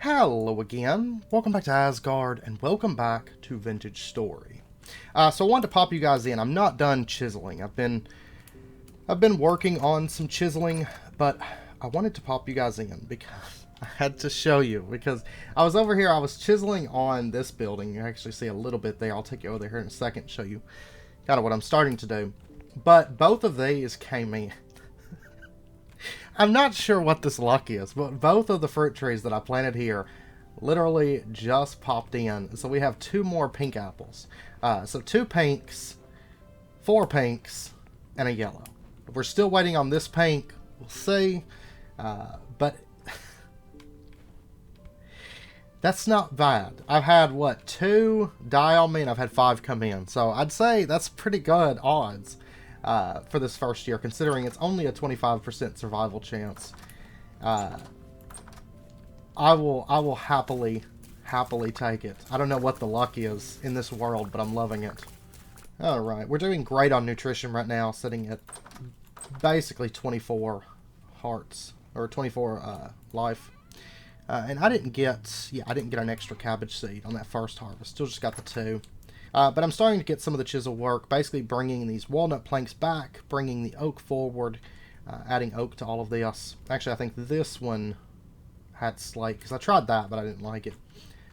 Hello again, welcome back to Asgard, and welcome back to Vintage Story. So I wanted to pop you guys in. I'm not done chiseling. I've been working on some chiseling, but I wanted to pop you guys in because I had to show you. Because I was over here, I was chiseling on this building. You actually see a little bit there. I'll take you over here in a second and show you kind of what I'm starting to do. But both of these came in. I'm not sure what this luck is, but both of the fruit trees that I planted here literally just popped in. So we have two more pink apples. So two pinks, four pinks, and a yellow. We're still waiting on this pink. We'll see. But that's not bad. I've had, what, 2 die on me, and I've had 5 come in. So I'd say that's pretty good odds. For this first year, considering it's only a 25% survival chance. I will happily take it. I don't know what the luck is in this world, but I'm loving it. Alright, we're doing great on nutrition right now, sitting at basically 24 hearts, or 24 life. And I didn't get an extra cabbage seed on that first harvest, still just got the 2. But I'm starting to get some of the chisel work, basically bringing these walnut planks back, bringing the oak forward, adding oak to all of this. Actually, I think this one had slate, because I tried that, but I didn't like it.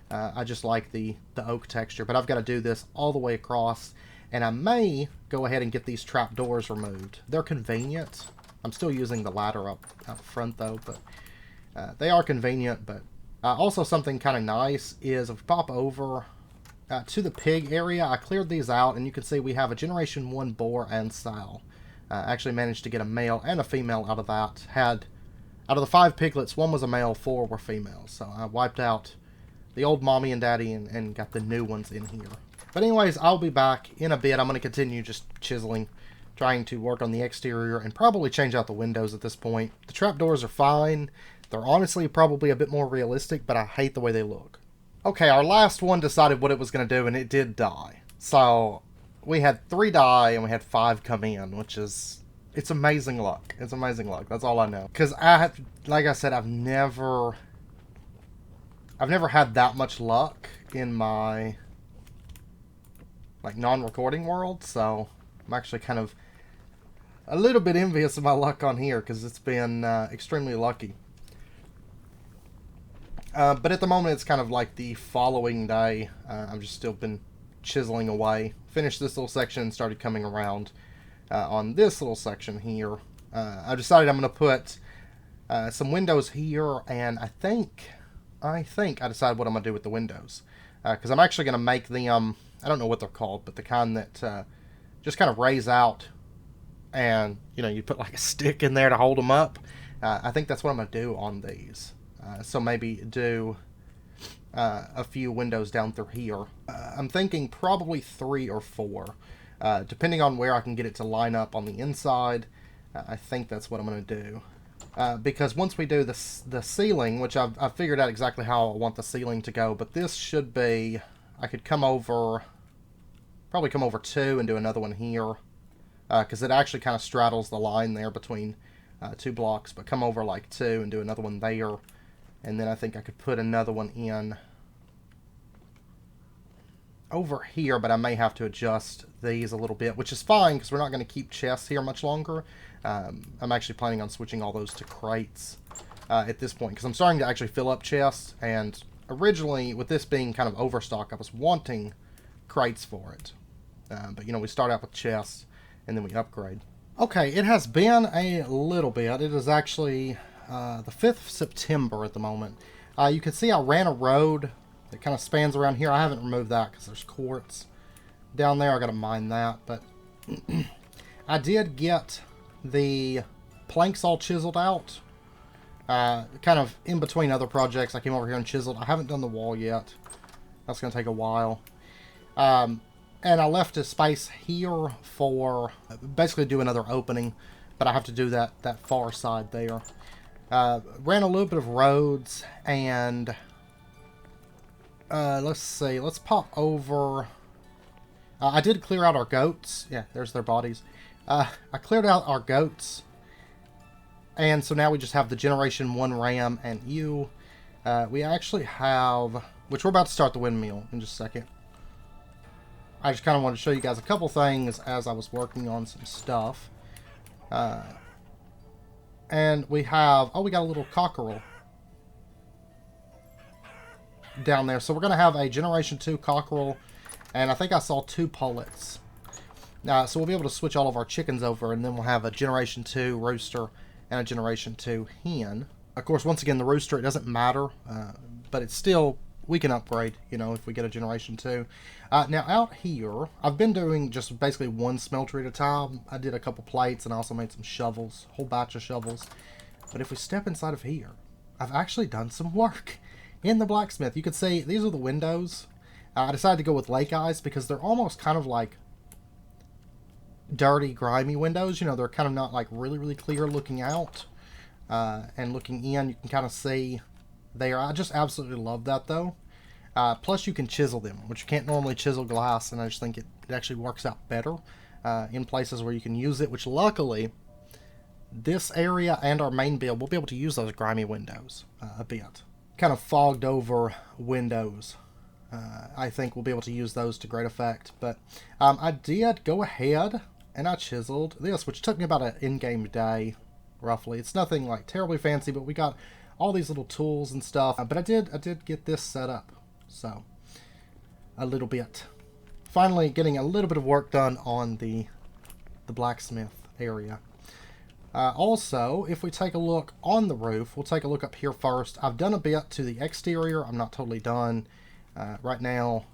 I just like the oak texture, but I've got to do this all the way across, and I may go ahead and get these trap doors removed. They're convenient. I'm still using the ladder up front, though, but they are convenient. But also something kind of nice is if we pop over to the pig area, I cleared these out, and you can see we have a Generation 1 boar and sow. Actually managed to get a male and a female out of that. Out of the 5 piglets, 1 was a male, 4 were females. So I wiped out the old mommy and daddy and got the new ones in here. But anyways, I'll be back in a bit. I'm going to continue just chiseling, trying to work on the exterior, and probably change out the windows at this point. The trapdoors are fine. They're honestly probably a bit more realistic, but I hate the way they look. Okay, our last one decided what it was going to do, and it did die. So, we had 3 die, and we had 5 come in, which is... It's amazing luck. It's amazing luck. That's all I know. Because like I said, I've never had that much luck in my, like, non-recording world, so I'm actually kind of a little bit envious of my luck on here, because it's been extremely lucky. But at the moment, it's kind of like the following day. I've just still been chiseling away. Finished this little section and started coming around on this little section here. I decided I'm going to put some windows here, and I think I decided what I'm going to do with the windows. Because I'm actually going to make them, I don't know what they're called, but the kind that just kind of raise out, and, you know, you put like a stick in there to hold them up. I think that's what I'm going to do on these. So maybe do a few windows down through here. I'm thinking probably 3 or 4. Depending on where I can get it to line up on the inside, I think that's what I'm going to do. Because once we do the ceiling, which I've figured out exactly how I want the ceiling to go, but this should be... I could probably come over 2 and do another one here. Because it actually kind of straddles the line there between 2 blocks, but come over like 2 and do another one there. And then I think I could put another one in over here, but I may have to adjust these a little bit, which is fine because we're not going to keep chests here much longer. I'm actually planning on switching all those to crates at this point, because I'm starting to actually fill up chests, and originally, with this being kind of overstock, I was wanting crates for it. But, you know, we start out with chests, and then we upgrade. Okay, it has been a little bit. It is actually... the 5th of September at the moment. You can see I ran a road that kind of spans around here. I haven't removed that because there's quartz down there. I got to mine that. But I did get the planks all chiseled out. Kind of in between other projects, I came over here and chiseled. I haven't done the wall yet. That's going to take a while. And I left a space here for basically do another opening. But I have to do that far side there. Ran a little bit of roads, and let's see, let's pop over. I did clear out our goats. Yeah, there's their bodies. I cleared out our goats, And so now we just have the Generation 1 RAM and you. We actually have, which we're about to start the windmill in just a second. I just kind of wanted to show you guys a couple things as I was working on some stuff. And we have, oh, we got a little cockerel down there. So we're going to have a Generation 2 cockerel, and I think I saw 2 pullets. So we'll be able to switch all of our chickens over, and then we'll have a Generation 2 rooster and a Generation 2 hen. Of course, once again, the rooster, it doesn't matter, but it's still, we can upgrade, you know, if we get a Generation 2. Now, out here, I've been doing just basically one smelter at a time. I did a couple plates, and I also made some shovels, a whole batch of shovels. But if we step inside of here, I've actually done some work in the blacksmith. You can see, these are the windows. I decided to go with lake eyes because they're almost kind of like dirty, grimy windows. You know, they're kind of not like really, really clear looking out. And looking in, you can kind of see there. I just absolutely love that, though. Plus, you can chisel them, which you can't normally chisel glass, and I just think it actually works out better in places where you can use it, which luckily, this area and our main build, we'll be able to use those grimy windows a bit. Kind of fogged over windows. I think we'll be able to use those to great effect. But I did go ahead and I chiseled this, which took me about an in-game day, roughly. It's nothing like terribly fancy, but we got all these little tools and stuff. But I did get this set up, so a little bit. Finally, getting a little bit of work done on the blacksmith area. Also, if we take a look on the roof, we'll take a look up here first. I've done a bit to the exterior. I'm not totally done right now.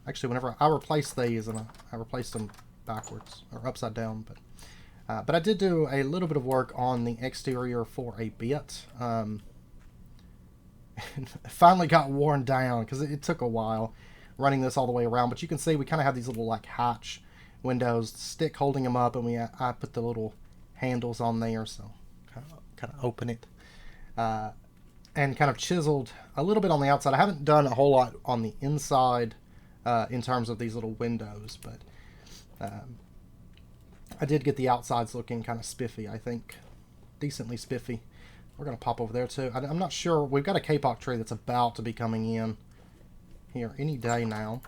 Actually, whenever I replaced these, and I replaced them backwards or upside down, but I did do a little bit of work on the exterior for a bit. It finally got worn down because it took a while running this all the way around. But you can see we kind of have these little like hatch windows, stick holding them up, and I put the little handles on there, so kind of open it, and kind of chiseled a little bit on the outside. I haven't done a whole lot on the inside in terms of these little windows, but I did get the outsides looking kind of spiffy, I think. Decently spiffy. We're going to pop over there too. I'm not sure. We've got a kapok tree that's about to be coming in here any day now.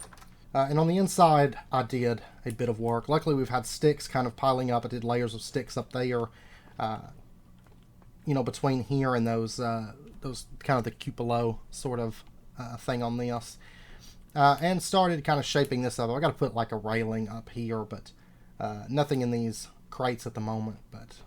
And on the inside, I did a bit of work. Luckily, we've had sticks kind of piling up. I did layers of sticks up there, you know, between here and those kind of the cupola sort of thing on this. And started kind of shaping this up. I got to put like a railing up here, but nothing in these crates at the moment. But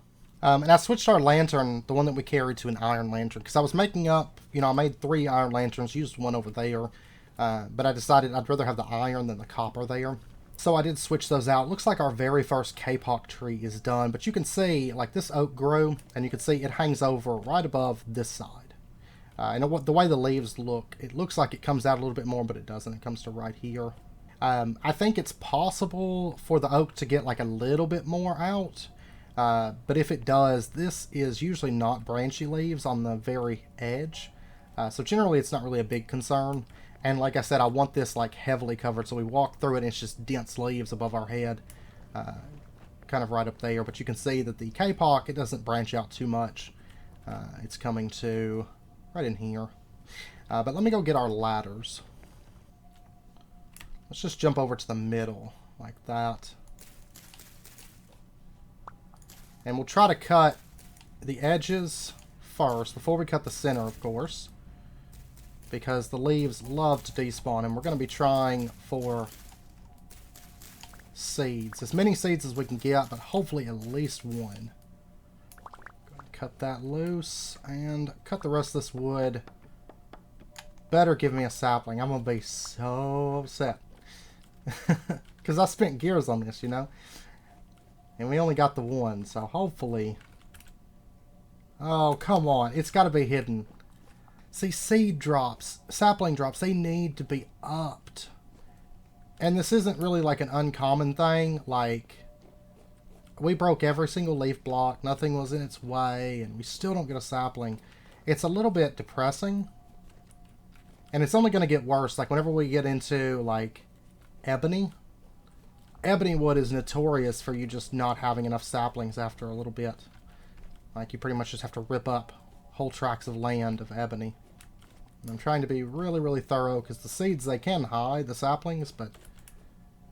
and I switched our lantern, the one that we carried, to an iron lantern because I was making up, you know, I made 3 iron lanterns, used one over there. But I decided I'd rather have the iron than the copper there. So I did switch those out. Looks like our very first kapok tree is done. But you can see, like, this oak grew, and you can see it hangs over right above this side. And the way the leaves look, it looks like it comes out a little bit more, but it doesn't. It comes to right here. I think it's possible for the oak to get, like, a little bit more out. But if it does, this is usually not branchy leaves on the very edge. So generally, it's not really a big concern. And like I said, I want this like heavily covered, so we walk through it and it's just dense leaves above our head, kind of right up there. But you can see that the kapok, it doesn't branch out too much. It's coming to right in here. But let me go get our ladders. Let's just jump over to the middle like that. And we'll try to cut the edges first, before we cut the center, of course. Because the leaves love to despawn, and we're going to be trying for seeds. As many seeds as we can get, but hopefully at least one. Go ahead and cut that loose, and cut the rest of this wood. Better give me a sapling. I'm going to be so upset. Because I spent gears on this, you know. And we only got the one, so hopefully... Oh, come on. It's got to be hidden. See, seed drops, sapling drops, they need to be upped. And this isn't really like an uncommon thing. Like, we broke every single leaf block. Nothing was in its way. And we still don't get a sapling. It's a little bit depressing. And it's only going to get worse. Like, whenever we get into, like, ebony. Ebony wood is notorious for you just not having enough saplings after a little bit. Like, you pretty much just have to rip up whole tracts of land of ebony. And I'm trying to be really, really thorough because the seeds, they can hide, the saplings, but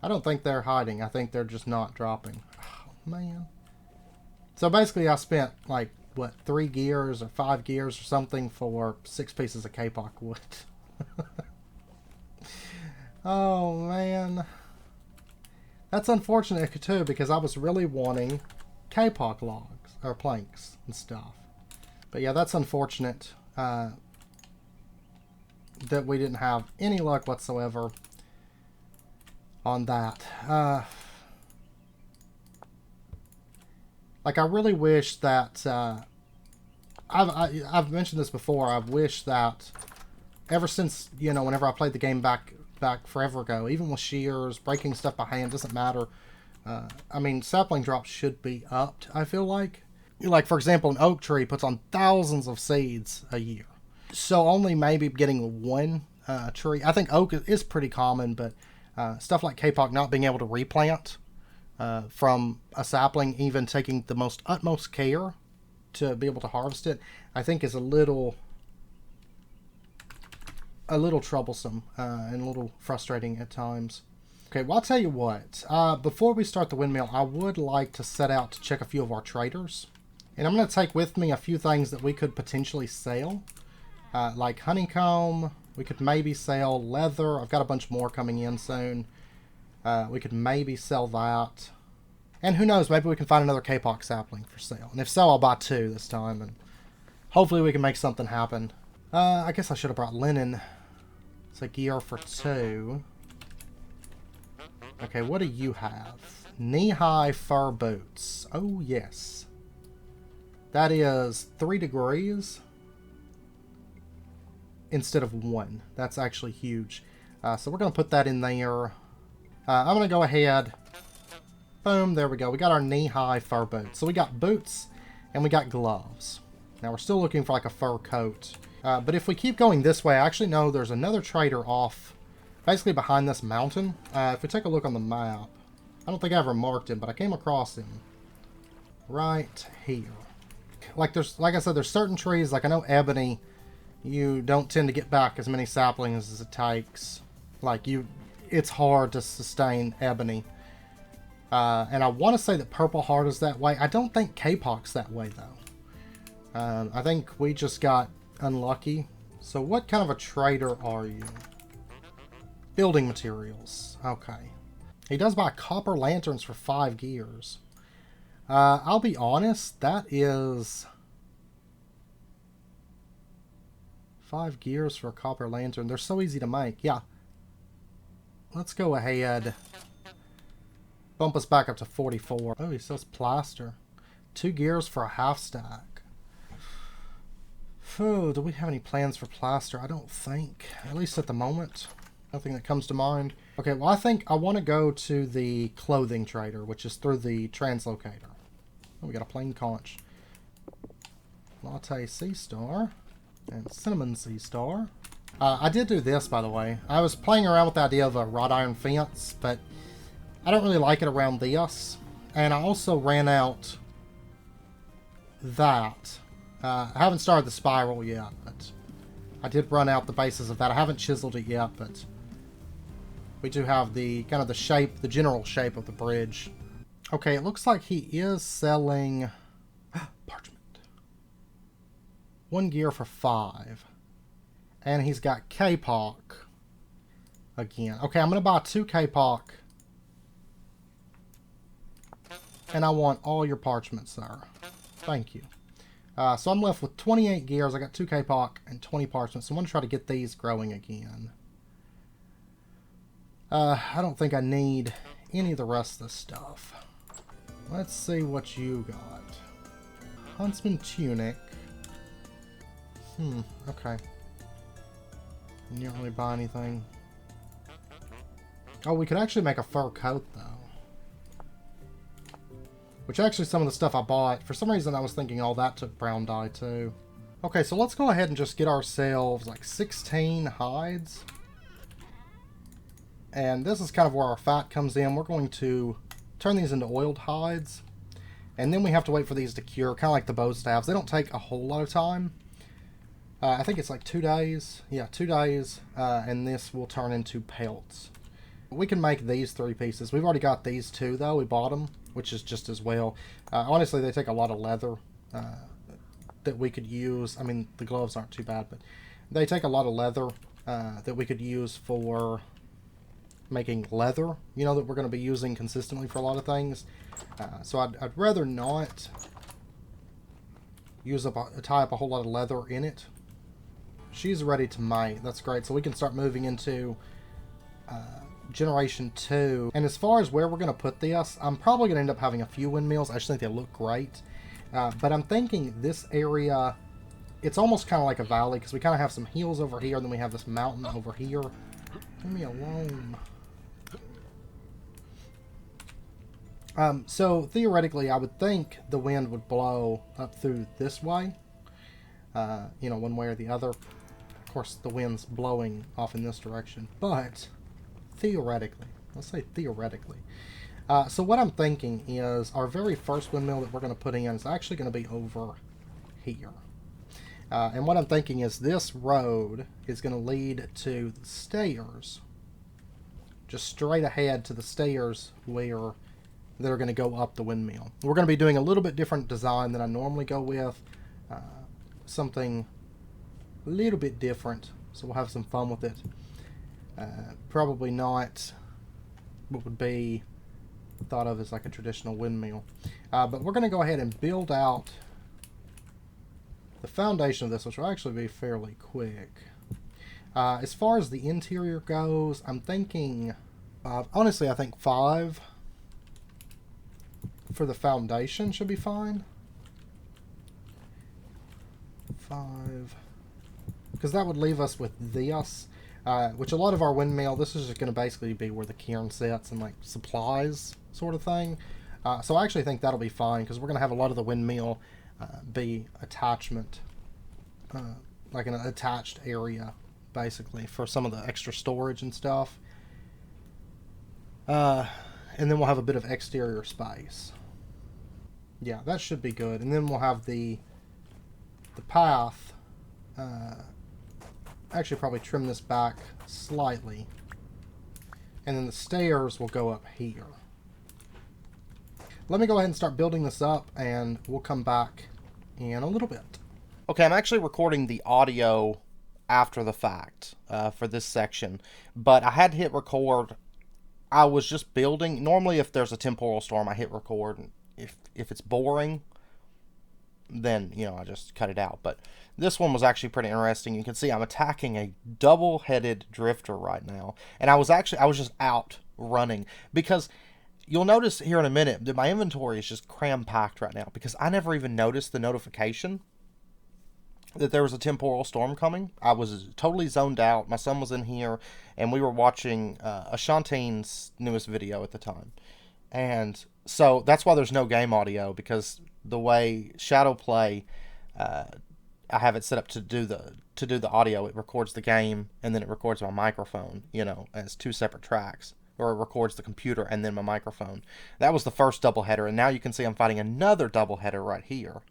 I don't think they're hiding. I think they're just not dropping. Oh, man. So basically I spent like, what, 3 gears or 5 gears or something for 6 pieces of kapok wood. Oh, man. That's unfortunate too because I was really wanting kapok logs or planks and stuff. But yeah, that's unfortunate that we didn't have any luck whatsoever on that. Like, I really wish that I've mentioned this before. I've wished that ever since, you know, whenever I played the game back forever ago, even with shears, breaking stuff by hand, doesn't matter. I mean, sapling drops should be upped, I feel like. Like, for example, an oak tree puts on thousands of seeds a year. So only maybe getting one tree. I think oak is pretty common, but stuff like kapok not being able to replant from a sapling, even taking the utmost care to be able to harvest it, I think is a little troublesome and a little frustrating at times. Okay, well, I'll tell you what. Before we start the windmill, I would like to set out to check a few of our traders. And I'm going to take with me a few things that we could potentially sell. Like honeycomb. We could maybe sell leather. I've got a bunch more coming in soon. We could maybe sell that. And who knows, maybe we can find another kapok sapling for sale. And if so, I'll buy 2 this time. And hopefully we can make something happen. I guess I should have brought linen. It's a gear for 2. Okay, what do you have? Knee-high fur boots. Oh, yes. That is 3 degrees instead of 1. That's actually huge. So we're going to put that in there. I'm going to go ahead. Boom, there we go. We got our knee-high fur boots. So we got boots and we got gloves. Now we're still looking for like a fur coat. But if we keep going this way, I actually know there's another trader off basically behind this mountain. If we take a look on the map, I don't think I ever marked him, but I came across him right here. Like I said, there's certain trees, like I know ebony, you don't tend to get back as many saplings as it takes. Like it's hard to sustain ebony. And I want to say that purple heart is that way. I don't think kapok's that way though. I think we just got unlucky. So what kind of a trader are you? Building materials. Okay. He does buy copper lanterns for 5 gears. I'll be honest, that is 5 gears for a copper lantern. They're so easy to make. Yeah. Let's go ahead. Bump us back up to 44. Oh, he sells plaster. 2 gears for a half stack. Oh, do we have any plans for plaster? I don't think. At least at the moment. Nothing that comes to mind. Okay, well, I think I want to go to the clothing trader, which is through the translocator. Oh, we got a plain conch. Latte sea star. And cinnamon sea star. I did do this, by the way. I was playing around with the idea of a wrought iron fence, but I don't really like it around this. And I also ran out that. I haven't started the spiral yet, but I did run out the bases of that. I haven't chiseled it yet, but we do have the kind of the shape, the general shape of the bridge. Okay, it looks like he is selling parchment. 1 gear for 5. And he's got kapok again. Okay, I'm going to buy 2 kapok. And I want all your parchment, sir. Thank you. So I'm left with 28 gears. I got 2 kapok and 20 parchment. So I'm going to try to get these growing again. I don't think I need any of the rest of this stuff. Let's see what you got. Huntsman tunic. Okay. You didn't really buy anything. Oh, we could actually make a fur coat, though. Which actually some of the stuff I bought, for some reason I was thinking all that took brown dye too. Okay, so let's go ahead and just get ourselves like 16 hides. And this is kind of where our fat comes in. We're going to turn these into oiled hides. And then we have to wait for these to cure, kind of like the bow staves. They don't take a whole lot of time. I think it's like 2 days. Yeah, 2 days, and this will turn into pelts. We can make these 3 pieces. We've already got these 2, though. We bought them, which is just as well. Honestly, they take a lot of leather that we could use. I mean, the gloves aren't too bad, but they take a lot of leather that we could use for making leather, you know, that we're going to be using consistently for a lot of things. So I'd rather not tie up a whole lot of leather in it. She's ready to mate. That's great. So we can start moving into Generation 2. And as far as where we're going to put this, I'm probably going to end up having a few windmills. I just think they look great. But I'm thinking this area, it's almost kind of like a valley, because we kind of have some hills over here, and then we have this mountain over here. Leave me alone. So theoretically, I would think the wind would blow up through this way, you know, one way or the other. Of course, the wind's blowing off in this direction, but theoretically, let's say theoretically. So what I'm thinking is our very first windmill that we're going to put in is actually going to be over here. And what I'm thinking is this road is going to lead to the stairs, just straight ahead to the stairs where that are going to go up the windmill. We're going to be doing a little bit different design than I normally go with. Something a little bit different, so we'll have some fun with it. Probably not what would be thought of as like a traditional windmill. But we're going to go ahead and build out the foundation of this, which will actually be fairly quick. As far as the interior goes, I'm thinking, honestly, I think 5 for the foundation should be fine. 5. Because that would leave us with this, which a lot of our windmill, this is just going to basically be where the cairn sits and like supplies sort of thing. So I actually think that'll be fine, because we're going to have a lot of the windmill be attachment, like an attached area, basically, for some of the extra storage and stuff. And then we'll have a bit of exterior space. Yeah, that should be good. And then we'll have the path. Actually, probably trim this back slightly. And then the stairs will go up here. Let me go ahead and start building this up, and we'll come back in a little bit. Okay, I'm actually recording the audio after the fact for this section, but I had to hit record. I was just building. Normally, if there's a temporal storm, I hit record. If it's boring, then, you know, I just cut it out. But this one was actually pretty interesting. You can see I'm attacking a double-headed drifter right now. And I was just out running, because you'll notice here in a minute that my inventory is just cram-packed right now, because I never even noticed the notification that there was a temporal storm coming. I was totally zoned out. My son was in here, and we were watching Ashantine's newest video at the time. And so that's why there's no game audio, because the way Shadowplay, I have it set up to do the audio. It records the game, and then it records my microphone, you know, as 2 separate tracks. Or it records the computer and then my microphone. That was the first doubleheader, and now you can see I'm fighting another doubleheader right here.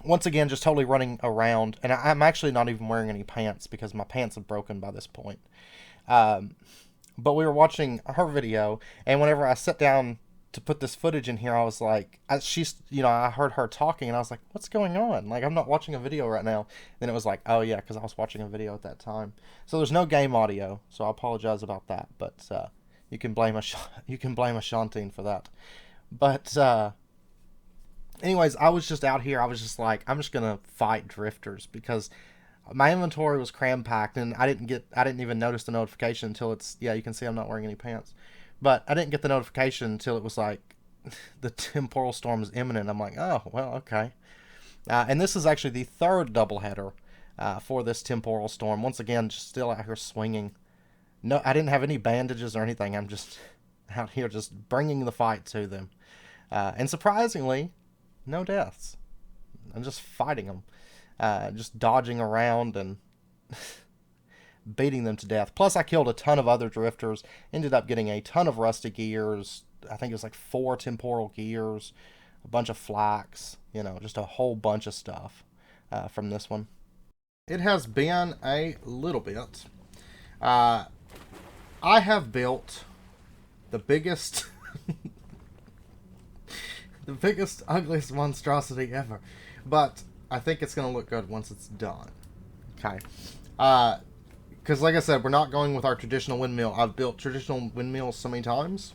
Once again, just totally running around, and I'm actually not even wearing any pants, because my pants have broken by this point. But we were watching her video, and whenever I sat down to put this footage in here, I was like, I heard her talking, and I was like, what's going on? Like, I'm not watching a video right now. Then it was like, oh yeah, because I was watching a video at that time. So there's no game audio, so I apologize about that. But you can blame Ashantine for that. But anyways, I was just out here. I was just like, I'm just gonna fight drifters, because my inventory was cram-packed, and I didn't even notice the notification until you can see I'm not wearing any pants. But I didn't get the notification until it was like, the temporal storm is imminent. I'm like, oh, well, okay. And this is actually the 3rd doubleheader for this temporal storm. Once again, just still out here swinging. No, I didn't have any bandages or anything. I'm just out here just bringing the fight to them. And surprisingly, no deaths. I'm just fighting them. Just dodging around and beating them to death. Plus, I killed a ton of other drifters. Ended up getting a ton of rusty gears. I think it was like 4 temporal gears, a bunch of flax, you know, just a whole bunch of stuff. from this one. It has been a little bit. I have built the biggest, the biggest, ugliest monstrosity ever. But I think it's going to look good once it's done. Okay. Because like I said, we're not going with our traditional windmill. I've built traditional windmills so many times.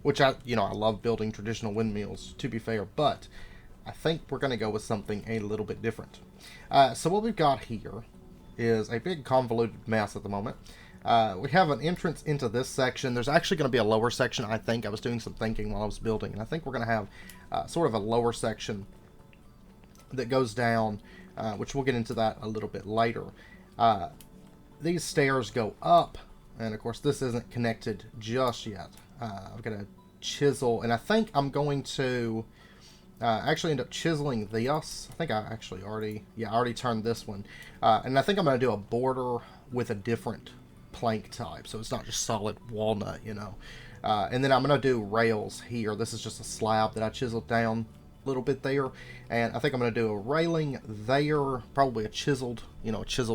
Which I love building traditional windmills, to be fair. But I think we're going to go with something a little bit different. So what we've got here is a big convoluted mess at the moment. We have an entrance into this section. There's actually going to be a lower section, I think. I was doing some thinking while I was building. And I think we're going to have sort of a lower section that goes down, which we'll get into that a little bit later. These stairs go up, and of course this isn't connected just yet. I've got to chisel, and I think I'm going to actually end up chiseling this. I think I actually already turned this one. And I think I'm going to do a border with a different plank type, so it's not just solid walnut, and then I'm going to do rails here. This is just a slab that I chiseled down a little bit there, and I think I'm going to do a railing there, probably a chiseled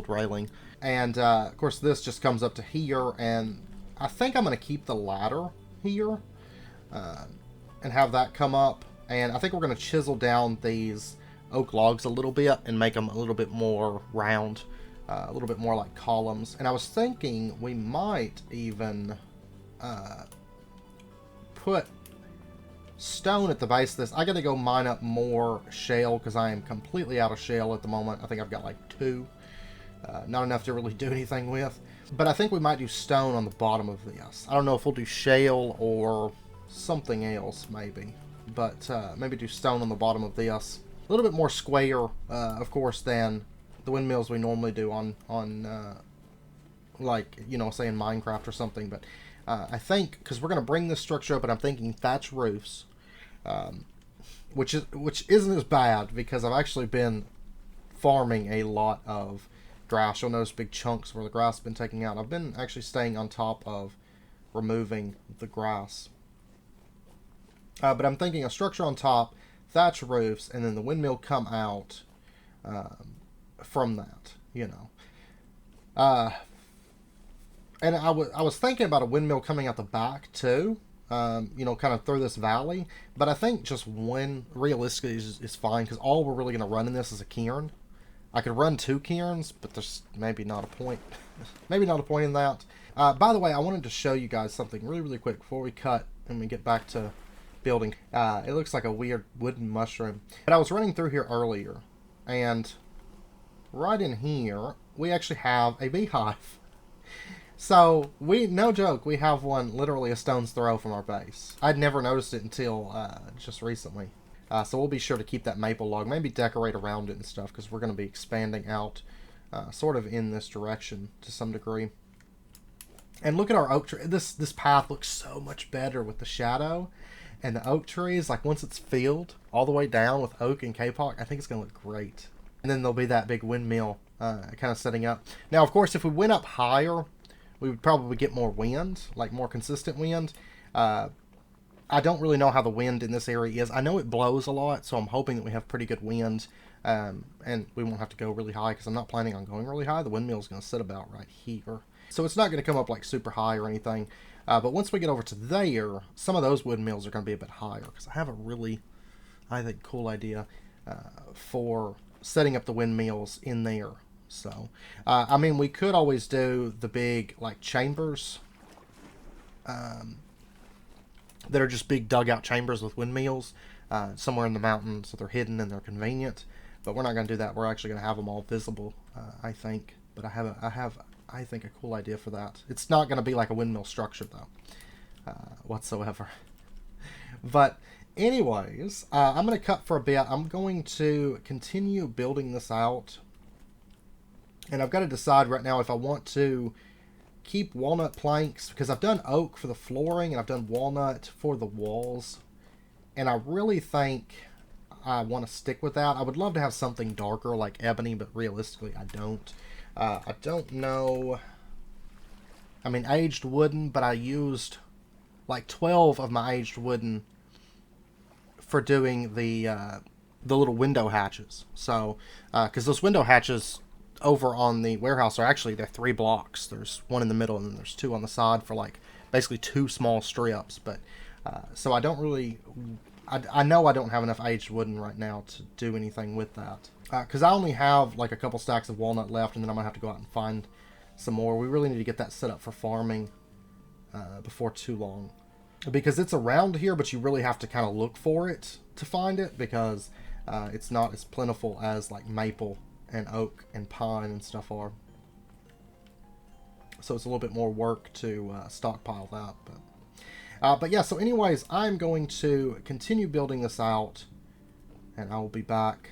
railing, and of course this just comes up to here, and I think I'm going to keep the ladder here and have that come up, and I think we're going to chisel down these oak logs a little bit and make them a little bit more round, a little bit more like columns. And I was thinking we might even put stone at the base of this. I gotta go mine up more shale because I am completely out of shale at the moment. I think I've got like 2. Not enough to really do anything with. But I think we might do stone on the bottom of this. I don't know if we'll do shale or something else maybe. But maybe do stone on the bottom of this. A little bit more square, of course, than the windmills we normally do on like, say in Minecraft or something. But I think, because we're going to bring this structure up, and I'm thinking thatch roofs, which isn't as bad because I've actually been farming a lot of grass. You'll notice big chunks where the grass has been taken out. I've been actually staying on top of removing the grass. But I'm thinking a structure on top, thatch roofs, and then the windmill come out from that, and I was thinking about a windmill coming out the back too, kind of through this valley. But I think just one realistically is fine because all we're really going to run in this is a cairn. I could run 2 cairns, but there's maybe not a point. Maybe not a point in that. By the way, I wanted to show you guys something really, really quick before we cut and we get back to building. It looks like a weird wooden mushroom. But I was running through here earlier, and right in here, we actually have a beehive. So, no joke, we have one literally a stone's throw from our base. I'd never noticed it until just recently. So we'll be sure to keep that maple log, maybe decorate around it and stuff, because we're going to be expanding out sort of in this direction to some degree. And look at our oak tree. This path looks so much better with the shadow. And the oak trees, like once it's filled all the way down with oak and kapok, I think it's going to look great. And then there'll be that big windmill kind of setting up. Now, of course, if we went up higher, we would probably get more wind, like more consistent wind. I don't really know how the wind in this area is. I know it blows a lot, so I'm hoping that we have pretty good wind. And we won't have to go really high because I'm not planning on going really high. The windmill's going to sit about right here. So it's not going to come up like super high or anything. But once we get over to there, some of those windmills are going to be a bit higher because I have a really, I think, cool idea for setting up the windmills in there. So, I mean, we could always do the big, like, chambers that are just big dugout chambers with windmills somewhere in the mountains, so they're hidden and they're convenient. But we're not going to do that. We're actually going to have them all visible, I think. But I have, I think, a cool idea for that. It's not going to be like a windmill structure, though, whatsoever. But anyways, I'm going to cut for a bit. I'm going to continue building this out. And I've got to decide right now if I want to keep walnut planks, because I've done oak for the flooring and I've done walnut for the walls. And I really think I want to stick with that. I would love to have something darker like ebony, but realistically I don't. I don't know. I mean, aged wooden, but I used like 12 of my aged wooden for doing the the little window hatches. So, because those window hatches over on the warehouse are actually, they're 3 blocks. There's one in the middle and then there's 2 on the side for like basically 2 small strips. But so I don't really, I know I don't have enough aged wooden right now to do anything with that, because I only have like a couple stacks of walnut left, and then I'm gonna have to go out and find some more. We really need to get that set up for farming before too long, because it's around here, but you really have to kind of look for it to find it, because it's not as plentiful as like maple and oak and pine and stuff are. So it's a little bit more work to stockpile that. But yeah, so anyways, I'm going to continue building this out, and I will be back.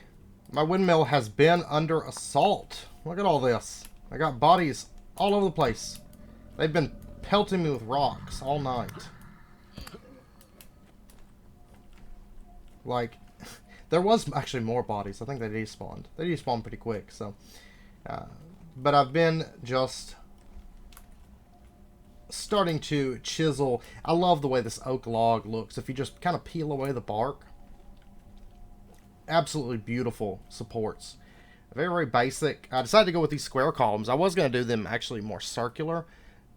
My windmill has been under assault. Look at all this. I got bodies all over the place. They've been pelting me with rocks all night. Like, there was actually more bodies. I think they despawned. They despawned pretty quick, so. But I've been just starting to chisel. I love the way this oak log looks. If you just kind of peel away the bark, absolutely beautiful supports. Very, very basic. I decided to go with these square columns. I was going to do them actually more circular,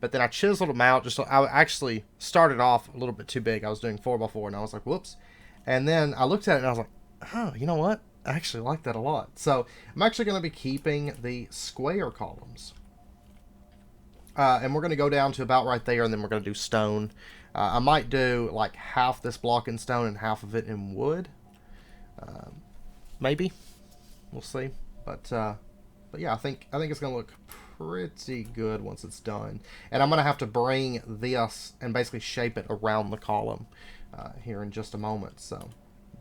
but then I chiseled them out. I actually started off a little bit too big. I was doing 4x4, and I was like, whoops. And then I looked at it and I was like, oh, you know what? I actually like that a lot. So I'm actually going to be keeping the square columns. And we're going to go down to about right there, and then we're going to do stone. I might do like half this block in stone and half of it in wood. Maybe. We'll see. But yeah, I think it's going to look pretty good once it's done. And I'm going to have to bring this and basically shape it around the column here in just a moment. So,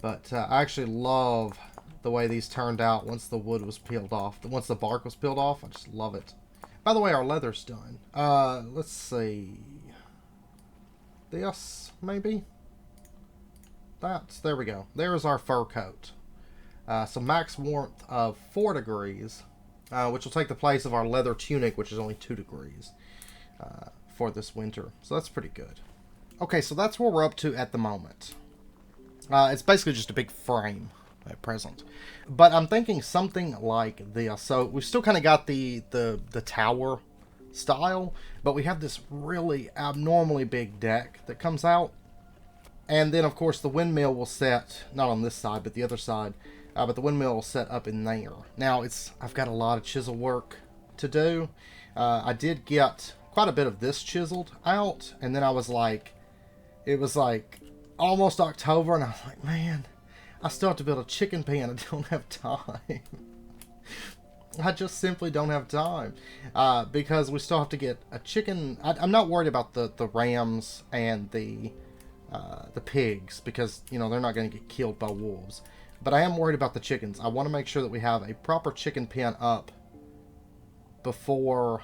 but I actually love the way these turned out once the wood was peeled off. Once the bark was peeled off, I just love it. By the way, our leather's done. Let's see. This, maybe? There we go. There's our fur coat. So max warmth of 4 degrees, which will take the place of our leather tunic, which is only 2 degrees for this winter. So that's pretty good. Okay, so that's where we're up to at the moment. It's basically just a big frame at present. But I'm thinking something like this. So we've still kind of got the tower style, but we have this really abnormally big deck that comes out. And then, of course, the windmill will set, not on this side, but the other side, but the windmill will set up in there. Now, I've got a lot of chisel work to do. I did get quite a bit of this chiseled out, and then I was like, it was like almost October, and I was like, man, I still have to build a chicken pen. I don't have time. I just simply don't have time because we still have to get a chicken. I'm not worried about the rams and the pigs, because you know they're not going to get killed by wolves. But I am worried about the chickens. I want to make sure that we have a proper chicken pen up before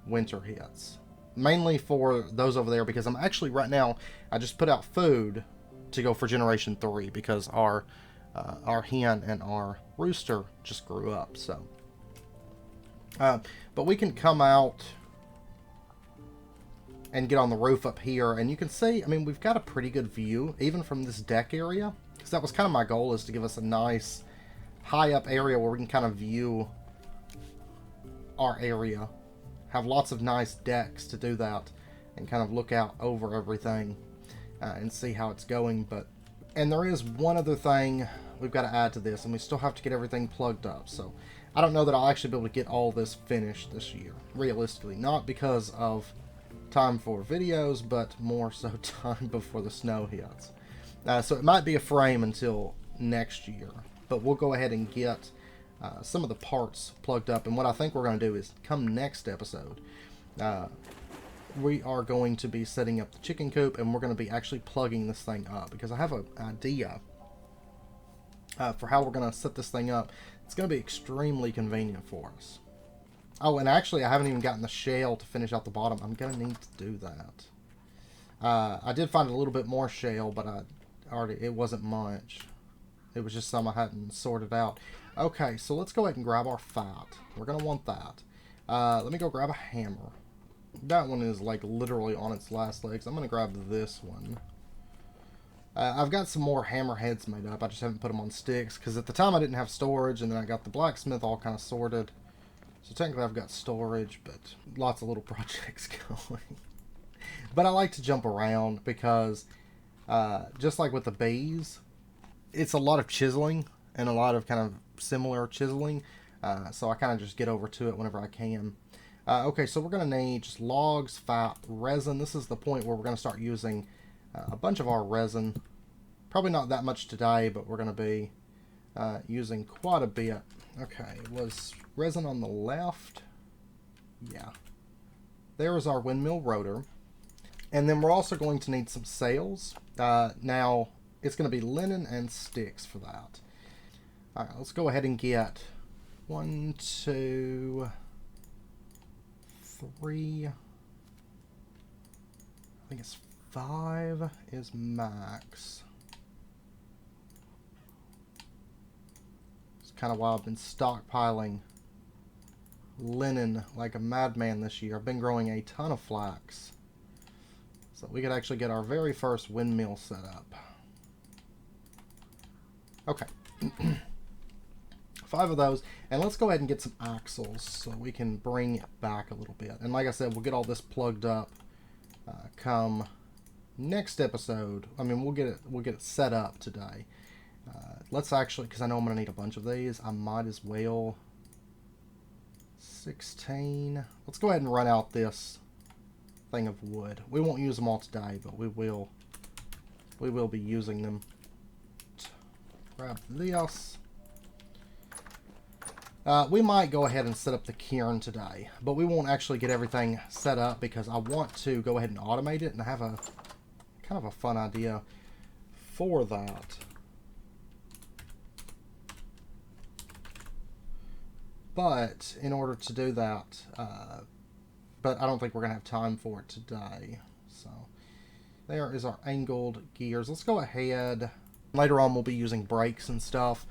winter hits. Mainly for those over there, because I'm actually right now, I just put out food to go for generation 3 because our hen and our rooster just grew up. So, but we can come out and get on the roof up here, and you can see, I mean, we've got a pretty good view even from this deck area, because that was kind of my goal, is to give us a nice high up area where we can kind of view our area, have lots of nice decks to do that, and kind of look out over everything and see how it's going. And there is one other thing we've got to add to this, and we still have to get everything plugged up. So I don't know that I'll actually be able to get all this finished this year, realistically. Not because of time for videos, but more so time before the snow hits. So it might be a frame until next year, but we'll go ahead and get some of the parts plugged up. And what I think we're going to do is, come next episode, we are going to be setting up the chicken coop, and we're going to be actually plugging this thing up, because I have an idea for how we're going to set this thing up. It's going to be extremely convenient for us. Oh, and actually, I haven't even gotten the shale to finish out the bottom. I'm going to need to do that. I did find a little bit more shale, but it wasn't much. It was just some I hadn't sorted out. Okay, so let's go ahead and grab our fat. We're going to want that. Let me go grab a hammer. That one is like literally on its last legs. I'm going to grab this one. I've got some more hammerheads made up. I just haven't put them on sticks because at the time I didn't have storage, and then I got the blacksmith all kind of sorted. So technically I've got storage, but lots of little projects going. But I like to jump around because just like with the bees, it's a lot of chiseling and a lot of kind of similar chiseling. So I kind of just get over to it whenever I can. Okay, so we're going to need just logs, fat, resin. This is the point where we're going to start using a bunch of our resin. Probably not that much today, but we're going to be using quite a bit. Okay, was resin on the left? Yeah. There is our windmill rotor. And then we're also going to need some sails. Now, it's going to be linen and sticks for that. Alright, let's go ahead and get 1, 2, 3. I think it's 5 is max. It's kind of why I've been stockpiling linen like a madman this year. I've been growing a ton of flax. So we could actually get our very first windmill set up. Okay. 5 of those. And let's go ahead and get some axles so we can bring it back a little bit. And like I said, we'll get all this plugged up come next episode. I mean, we'll get it set up today. Let's actually, because I know I'm going to need a bunch of these, I might as well. 16. Let's go ahead and run out this thing of wood. We won't use them all today, but we will be using them. Grab this. We might go ahead and set up the quern today, but we won't actually get everything set up because I want to go ahead and automate it, and I have a kind of a fun idea for that. But in order to do that, but I don't think we're going to have time for it today. So there is our angled gears. Let's go ahead. Later on we'll be using brakes and stuff.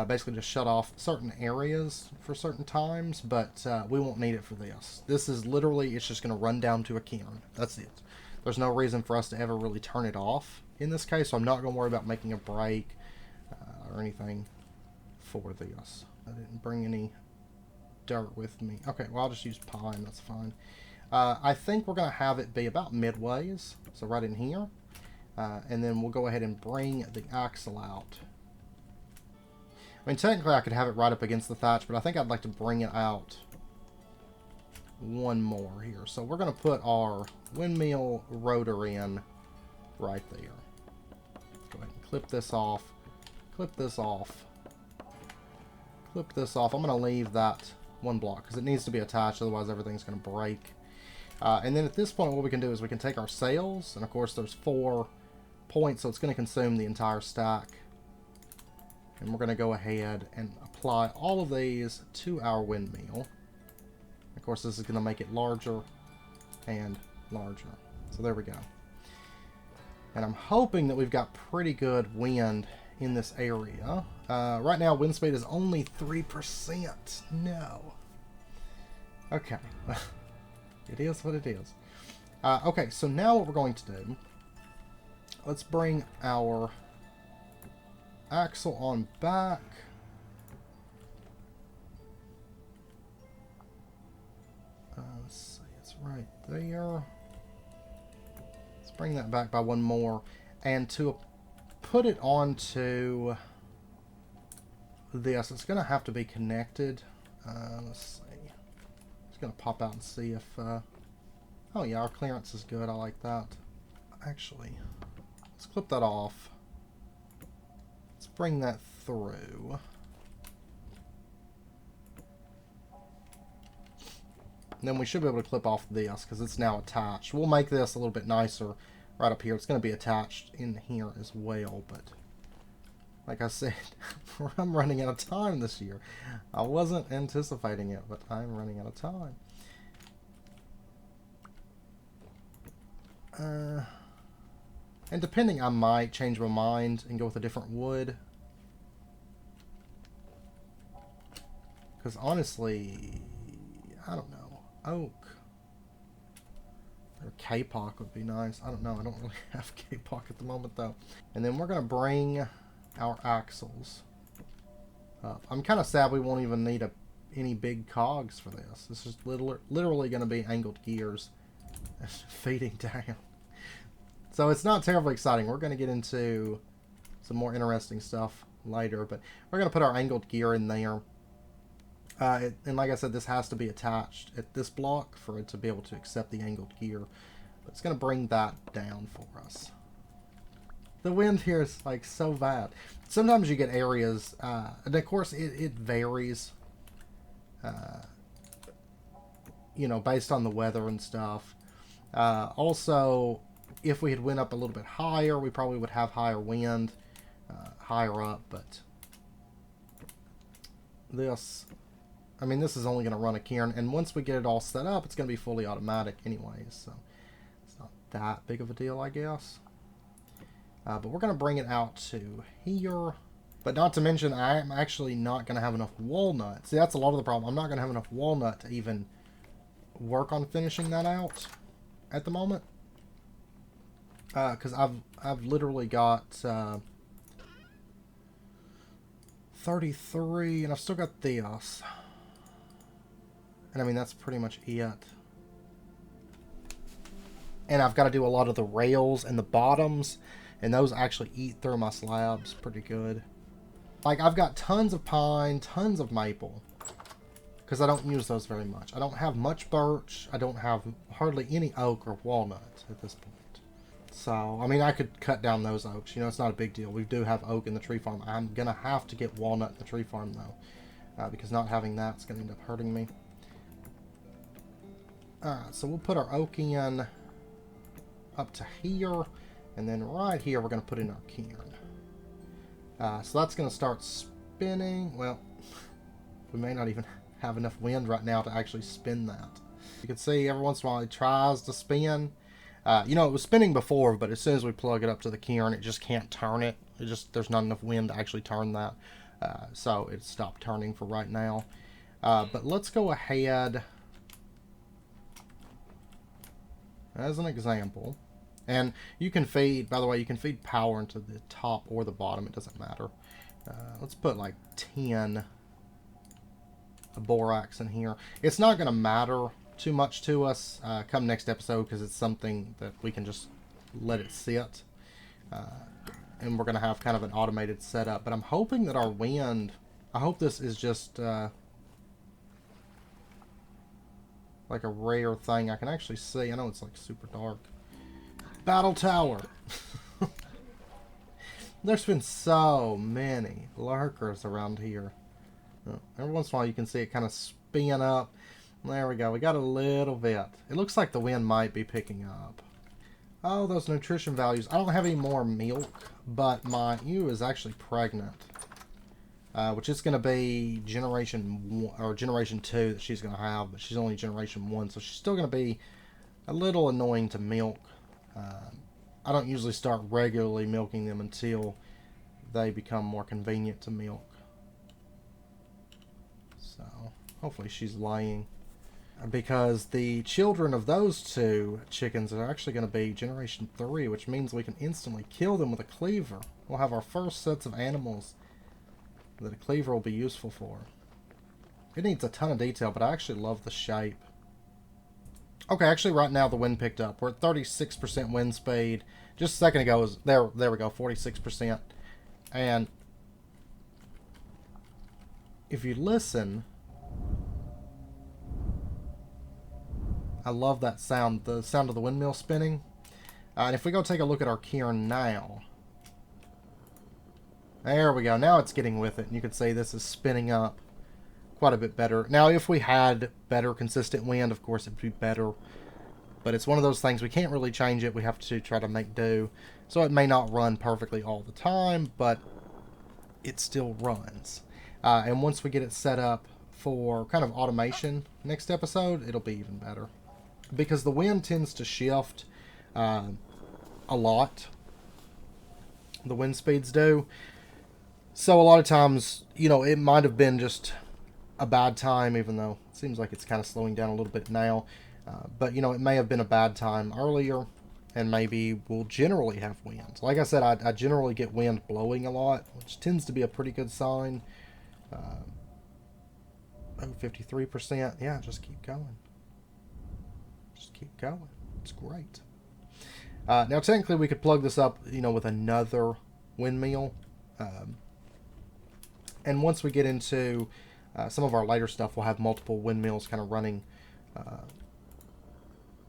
Basically just shut off certain areas for certain times, but we won't need it for this. This is literally, it's just going to run down to a quern. That's it. There's no reason for us to ever really turn it off in this case, so I'm not going to worry about making a brake or anything for this. I didn't bring any dirt with me. Okay, well I'll just use pine, that's fine. I think we're going to have it be about midways, so right in here. And then we'll go ahead and bring the axle out. I mean, technically I could have it right up against the thatch, but I think I'd like to bring it out one more here. So we're going to put our windmill rotor in right there. Go ahead and clip this off. Clip this off. Clip this off. I'm going to leave that one block because it needs to be attached, otherwise everything's going to break. And then at this point what we can do is we can take our sails, and of course there's 4 points, so it's going to consume the entire stack. And we're going to go ahead and apply all of these to our windmill. Of course, this is going to make it larger and larger. So there we go. And I'm hoping that we've got pretty good wind in this area. Right now, wind speed is only 3%. No. Okay. It is what it is. Okay, so now what we're going to do, let's bring our axle on back. Let's see, it's right there. Let's bring that back by one more. And to put it onto this, it's going to have to be connected. Let's see. It's going to pop out and see if... oh yeah, our clearance is good. I like that. Actually, let's clip that off. Let's bring that through. And then we should be able to clip off this because it's now attached. We'll make this a little bit nicer right up here. It's going to be attached in here as well, but like I said, I'm running out of time this year. I wasn't anticipating it, but I'm running out of time. And depending, I might change my mind and go with a different wood. Because honestly, I don't know. Oak. They're K-Pock would be nice. I don't know. I don't really have K-Pock at the moment, though. And then we're going to bring our axles up. I'm kind of sad we won't even need any big cogs for this. This is literally going to be angled gears feeding down. So it's not terribly exciting. We're going to get into some more interesting stuff later, but we're going to put our angled gear in there. And like I said, this has to be attached at this block for it to be able to accept the angled gear. But it's going to bring that down for us. The wind here is like so bad. Sometimes you get areas, and of course it varies, you know, based on the weather and stuff. Also, if we had went up a little bit higher, we probably would have higher wind, higher up, but this, I mean, this is only going to run a cairn, and once we get it all set up, it's going to be fully automatic anyways, so it's not that big of a deal, I guess. But we're going to bring it out to here. But not to mention, I'm actually not going to have enough walnut. See, that's a lot of the problem. I'm not going to have enough walnut to even work on finishing that out at the moment. Because I've literally got 33, and I've still got this. And I mean, that's pretty much it. And I've got to do a lot of the rails and the bottoms, and those actually eat through my slabs pretty good. Like, I've got tons of pine, tons of maple, because I don't use those very much. I don't have much birch. I don't have hardly any oak or walnut at this point. So, I mean, I could cut down those oaks. You know, it's not a big deal. We do have oak in the tree farm. I'm going to have to get walnut in the tree farm, though, because not having that is going to end up hurting me. Alright, so we'll put our oak in up to here, and then right here we're going to put in our cairn. So that's going to start spinning. Well, we may not even have enough wind right now to actually spin that. You can see every once in a while it tries to spin. You know, it was spinning before, but as soon as we plug it up to the cairn, it just can't turn it. There's not enough wind to actually turn that. So it stopped turning for right now. But let's go ahead as an example. And you can feed, by the way, you can feed power into the top or the bottom. It doesn't matter. Let's put like 10 borax in here. It's not going to matter too much to us come next episode, because it's something that we can just let it sit. And we're going to have kind of an automated setup. But I'm hoping that our wind, I hope this is just like a rare thing. I can actually see. I know it's like super dark. Battle tower. There's been so many lurkers around here. Every once in a while you can see it kind of spin up. There we go. We got a little bit. It looks like the wind might be picking up. Oh, those nutrition values. I don't have any more milk, but my ewe is actually pregnant. Which is going to be generation 1, or generation 2 that she's going to have, but she's only generation 1, so she's still going to be a little annoying to milk. I don't usually start regularly milking them until they become more convenient to milk. So, hopefully she's laying. Because the children of those two chickens are actually going to be generation 3, which means we can instantly kill them with a cleaver. We'll have our first sets of animals that a cleaver will be useful for. It needs a ton of detail, but I actually love the shape. Okay, actually right now the wind picked up. We're at 36% wind speed. Just a second ago was there we go, 46%. And if you listen, I love that sound, the sound of the windmill spinning. And if we go take a look at our cairn now, there we go. Now it's getting with it, and you can see this is spinning up quite a bit better. Now, if we had better consistent wind, of course, it'd be better. But it's one of those things, we can't really change it. We have to try to make do. So it may not run perfectly all the time, but it still runs. And once we get it set up for kind of automation next episode, it'll be even better. Because the wind tends to shift a lot. The wind speeds do. So a lot of times, you know, it might have been just a bad time, even though it seems like it's kind of slowing down a little bit now. But, you know, it may have been a bad time earlier, and maybe we'll generally have wind. Like I said, I generally get wind blowing a lot, which tends to be a pretty good sign. Oh, 53%. Yeah, just keep going. Just keep going. It's great. Now, technically, we could plug this up, you know, with another windmill. And once we get into some of our later stuff, we'll have multiple windmills kind of running,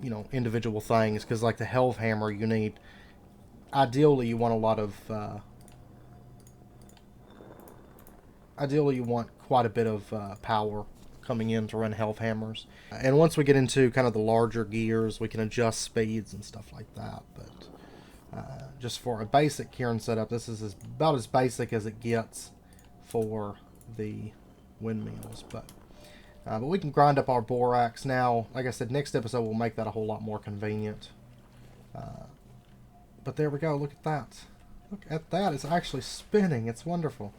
you know, individual things. Because, like the Helve Hammer, you need... Ideally, you want a lot of... ideally, you want quite a bit of power coming in to run Helve Hammers. And once we get into kind of the larger gears, we can adjust speeds and stuff like that. But just for a basic quern setup, this is about as basic as it gets for the windmills. But we can grind up our borax now. Like I said, next episode we'll make that a whole lot more convenient. But there we go. Look at that. Look at that. It's actually spinning. It's wonderful.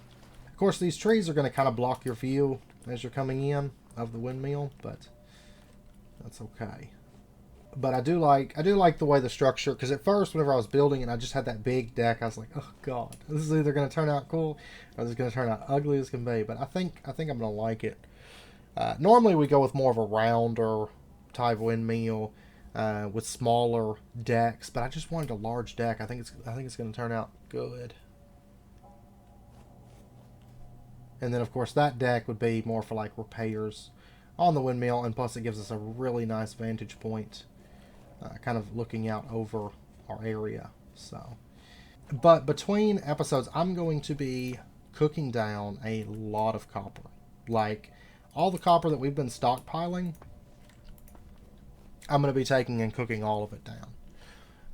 Of course, these trees are going to kind of block your view as you're coming in of the windmill, but that's okay. But I do like the way the structure, because at first whenever I was building it, I just had that big deck. I was like, oh god, this is either going to turn out cool or this is going to turn out ugly as can be. But I think I'm going to like it. Normally we go with more of a rounder type windmill with smaller decks, but I just wanted a large deck. I think it's going to turn out good. And then, of course, that deck would be more for, like, repairs on the windmill. And plus, it gives us a really nice vantage point, kind of looking out over our area. So, but between episodes, I'm going to be cooking down a lot of copper. Like, all the copper that we've been stockpiling, I'm going to be taking and cooking all of it down.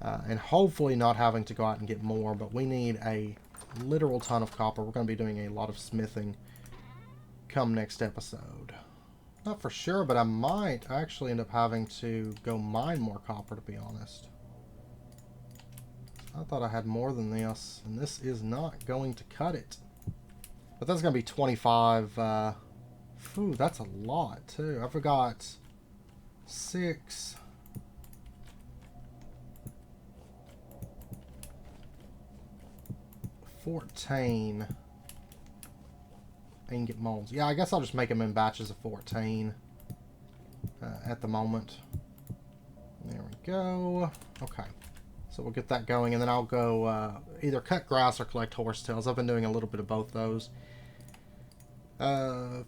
And hopefully not having to go out and get more. But we need a literal ton of copper. We're going to be doing a lot of smithing come next episode. Not for sure, but I might actually end up having to go mine more copper, to be honest. I thought I had more than this, and this is not going to cut it. But that's going to be 25. Phew, that's a lot, too. I forgot 6... 14 ingot molds. Yeah, I guess I'll just make them in batches of 14 at the moment. There we go. Okay. So we'll get that going, and then I'll go either cut grass or collect horsetails. I've been doing a little bit of both those. And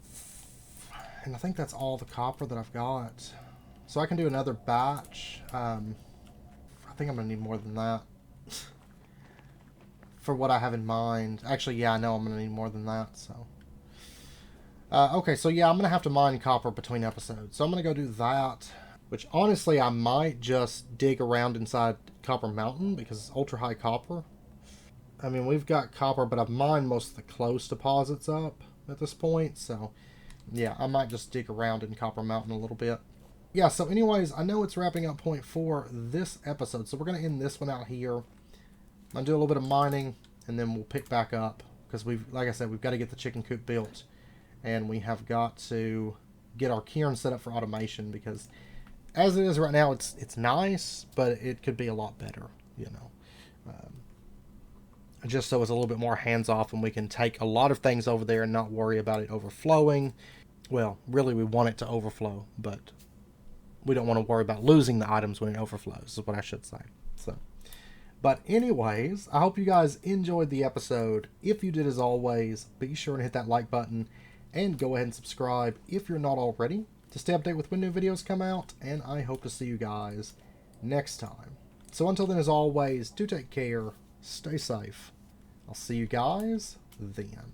I think that's all the copper that I've got. So I can do another batch. I think I'm going to need more than that. For what I have in mind. Actually, yeah, I know I'm going to need more than that, so. Okay, so yeah, I'm going to have to mine copper between episodes. So I'm going to go do that, which honestly, I might just dig around inside Copper Mountain because it's ultra high copper. I mean, we've got copper, but I've mined most of the close deposits up at this point, so yeah, I might just dig around in Copper Mountain a little bit. Yeah, so anyways, I know it's wrapping up point for this episode, so we're going to end this one out here. I'm going to do a little bit of mining, and then we'll pick back up, because like I said, we've got to get the chicken coop built, and we have got to get our cairn set up for automation, because as it is right now, it's nice, but it could be a lot better, you know. Just so it's a little bit more hands-off, and we can take a lot of things over there and not worry about it overflowing. Well, really, we want it to overflow, but we don't want to worry about losing the items when it overflows, is what I should say. So. But anyways, I hope you guys enjoyed the episode. If you did, as always, be sure and hit that like button and go ahead and subscribe if you're not already to stay updated with when new videos come out, and I hope to see you guys next time. So until then, as always, do take care, stay safe. I'll see you guys then.